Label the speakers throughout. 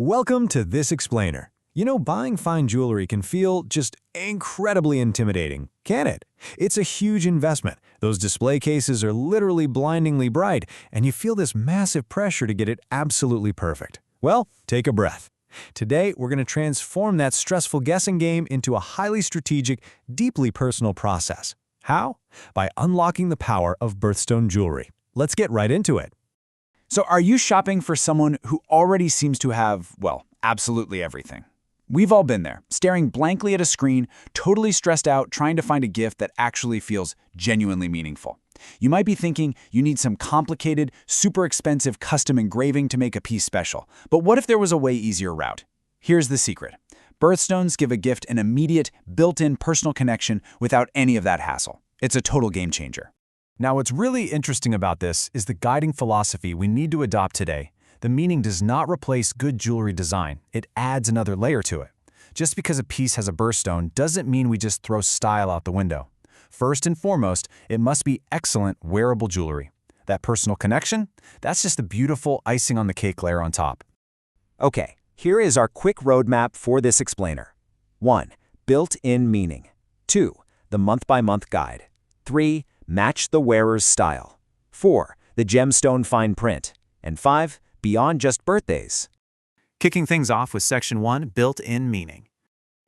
Speaker 1: Welcome to This Explainer. You know, buying fine jewelry can feel just incredibly intimidating, can't it? It's a huge investment. Those display cases are literally blindingly bright, and you feel this massive pressure to get it absolutely perfect. Well, take a breath. Today, we're going to transform that stressful guessing game into a highly strategic, deeply personal process. How? By unlocking the power of birthstone jewelry. Let's get right into it.
Speaker 2: So are you shopping for someone who already seems to have, well, absolutely everything? We've all been there, staring blankly at a screen, totally stressed out, trying to find a gift that actually feels genuinely meaningful. You might be thinking you need some complicated, super expensive custom engraving to make a piece special. But what if there was a way easier route? Here's the secret. Birthstones give a gift an immediate, built-in personal connection without any of that hassle. It's a total game changer.
Speaker 1: Now, what's really interesting about this is the guiding philosophy we need to adopt today. The meaning does not replace good jewelry design. It adds another layer to it. Just because a piece has a birthstone doesn't mean we just throw style out the window. First and foremost, it must be excellent wearable jewelry. That personal connection, that's just the beautiful icing on the cake layer on top.
Speaker 3: Okay, here is our quick roadmap for this explainer. 1. Built-in meaning. 2. The month-by-month guide. 3. Match the wearer's style. 4. The gemstone fine print. And 5. Beyond just birthdays.
Speaker 1: Kicking things off with Section 1, Built-in Meaning.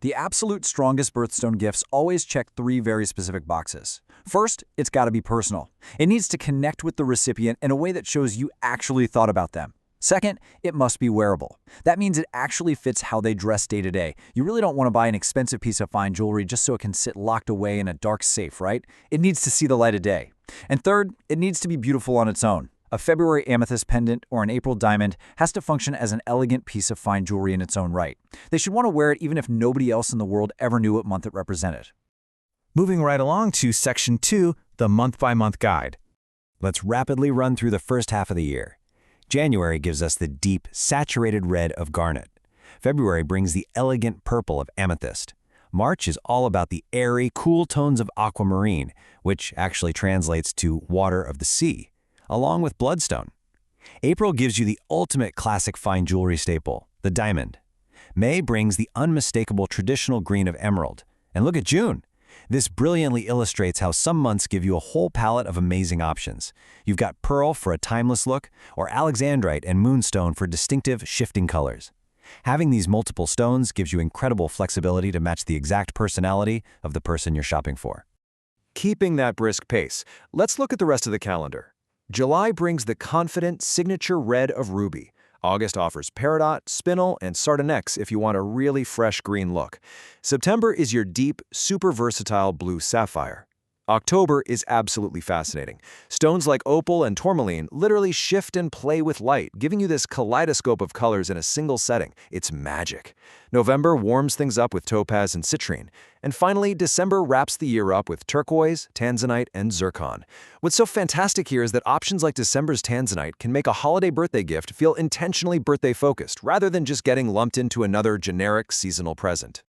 Speaker 4: The absolute strongest birthstone gifts always check 3 very specific boxes. First, it's got to be personal. It needs to connect with the recipient in a way that shows you actually thought about them. Second, it must be wearable. That means it actually fits how they dress day to day. You really don't want to buy an expensive piece of fine jewelry just so it can sit locked away in a dark safe, right? It needs to see the light of day. And third, it needs to be beautiful on its own. A February amethyst pendant or an April diamond has to function as an elegant piece of fine jewelry in its own right. They should want to wear it even if nobody else in the world ever knew what month it represented.
Speaker 1: Moving right along to Section 2, the month-by-month guide.
Speaker 3: Let's rapidly run through the first half of the year. January gives us the deep, saturated red of garnet. February brings the elegant purple of amethyst. March is all about the airy, cool tones of aquamarine, which actually translates to water of the sea, along with bloodstone. April gives you the ultimate classic fine jewelry staple, the diamond. May brings the unmistakable traditional green of emerald. And look at June. This brilliantly illustrates how some months give you a whole palette of amazing options. You've got pearl for a timeless look, or alexandrite and moonstone for distinctive, shifting colors. Having these multiple stones gives you incredible flexibility to match the exact personality of the person you're shopping for.
Speaker 1: Keeping that brisk pace, let's look at the rest of the calendar. July brings the confident signature red of ruby. August offers peridot, spinel, and sardonyx if you want a really fresh green look. September is your deep, super versatile blue sapphire. October is absolutely fascinating. Stones like opal and tourmaline literally shift and play with light, giving you this kaleidoscope of colors in a single setting. It's magic. November warms things up with topaz and citrine. And finally, December wraps the year up with turquoise, tanzanite, and zircon. What's so fantastic here is that options like December's tanzanite can make a holiday birthday gift feel intentionally birthday-focused, rather than just getting lumped into another generic seasonal present.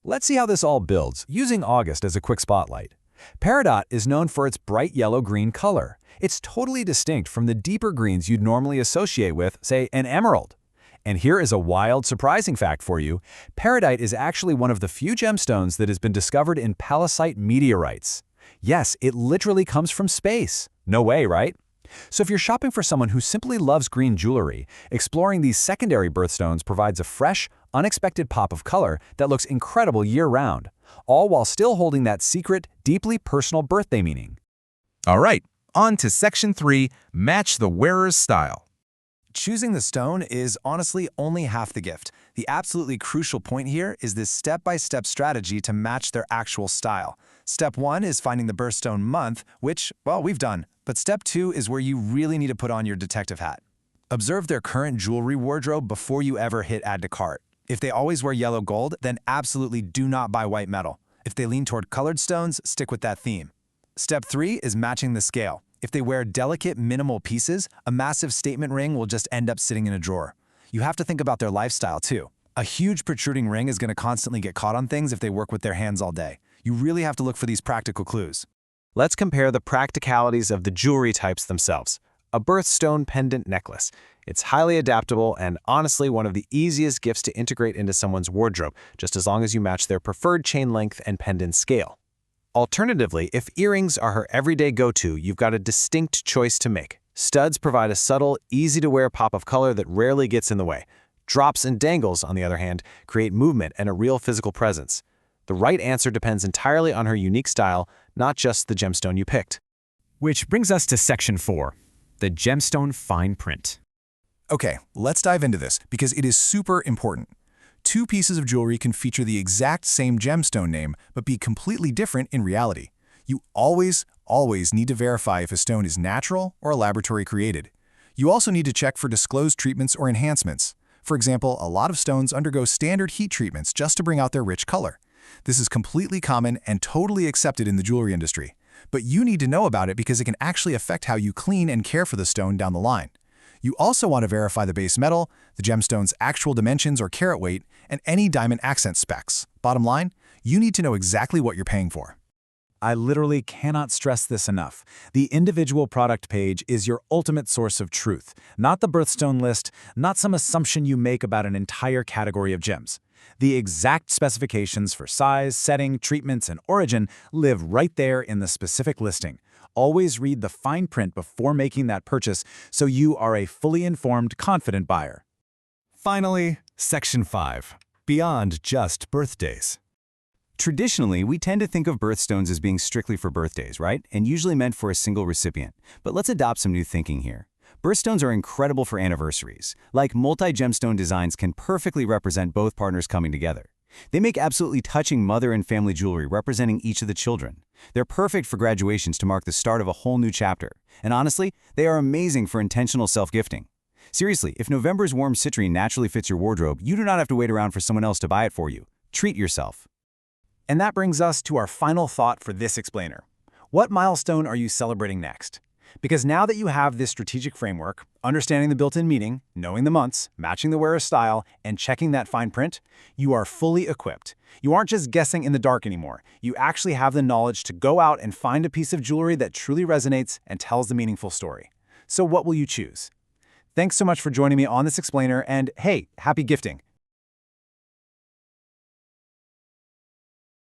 Speaker 4: Let's see how this all builds, using August as a quick spotlight. Peridot is known for its bright yellow-green color. It's totally distinct from the deeper greens you'd normally associate with, say, an emerald. And here is a wild, surprising fact for you. Peridot is actually one of the few gemstones that has been discovered in palisite meteorites. Yes, it literally comes from space. No way, right? So if you're shopping for someone who simply loves green jewelry, exploring these secondary birthstones provides a fresh, unexpected pop of color that looks incredible year-round, all while still holding that secret, deeply personal birthday meaning.
Speaker 5: All right, on to Section 3, Match the wearer's style.
Speaker 1: Choosing the stone is honestly only half the gift. The absolutely crucial point here is this step-by-step strategy to match their actual style. Step 1 is finding the birthstone month, which, well, we've done. But step 2 is where you really need to put on your detective hat. Observe their current jewelry wardrobe before you ever hit add to cart. If they always wear yellow gold, then absolutely do not buy white metal. If they lean toward colored stones, stick with that theme. Step 3 is matching the scale. If they wear delicate, minimal pieces, a massive statement ring will just end up sitting in a drawer. You have to think about their lifestyle too. A huge protruding ring is going to constantly get caught on things if they work with their hands all day. You really have to look for these practical clues.
Speaker 6: Let's compare the practicalities of the jewelry types themselves.
Speaker 1: a birthstone pendant necklace. It's highly adaptable and honestly one of the easiest gifts to integrate into someone's wardrobe, just as long as you match their preferred chain length and pendant scale. Alternatively, if earrings are her everyday go-to, you've got a distinct choice to make. Studs provide a subtle, easy-to-wear pop of color that rarely gets in the way. Drops and dangles, on the other hand, create movement and a real physical presence. The right answer depends entirely on her unique style, not just the gemstone you picked.
Speaker 2: Which brings us to Section 4, the gemstone fine print.
Speaker 6: Okay, let's dive into this because it is super important. Two pieces of jewelry can feature the exact same gemstone name but be completely different in reality. You always need to verify if a stone is natural or laboratory created. You also need to check for disclosed treatments or enhancements. For example, a lot of stones undergo standard heat treatments just to bring out their rich color. This is completely common and totally accepted in the jewelry industry. But you need to know about it because it can actually affect how you clean and care for the stone down the line. You also want to verify the base metal, the gemstone's actual dimensions or carat weight, and any diamond accent specs. Bottom line, you need to know exactly what you're paying for.
Speaker 2: I literally cannot stress this enough. The individual product page is your ultimate source of truth, not the birthstone list, not some assumption you make about an entire category of gems. The exact specifications for size, setting, treatments, and origin live right there in the specific listing. Always read the fine print before making that purchase so you are a fully informed, confident buyer.
Speaker 3: Finally, Section 5, beyond just birthdays. Traditionally, we tend to think of birthstones as being strictly for birthdays, right? And usually meant for a single recipient. But let's adopt some new thinking here. Birthstones are incredible for anniversaries. Like multi-gemstone designs can perfectly represent both partners coming together. They make absolutely touching mother and family jewelry representing each of the children. They're perfect for graduations to mark the start of a whole new chapter. And honestly, they are amazing for intentional self-gifting. Seriously, if November's warm citrine naturally fits your wardrobe, you do not have to wait around for someone else to buy it for you. Treat yourself.
Speaker 2: And that brings us to our final thought for this explainer. What milestone are you celebrating next? Because now that you have this strategic framework, understanding the built-in meaning, knowing the months, matching the wearer's style, and checking that fine print, you are fully equipped. You aren't just guessing in the dark anymore. You actually have the knowledge to go out and find a piece of jewelry that truly resonates and tells the meaningful story. So what will you choose? Thanks so much for joining me on this explainer, and hey, happy gifting!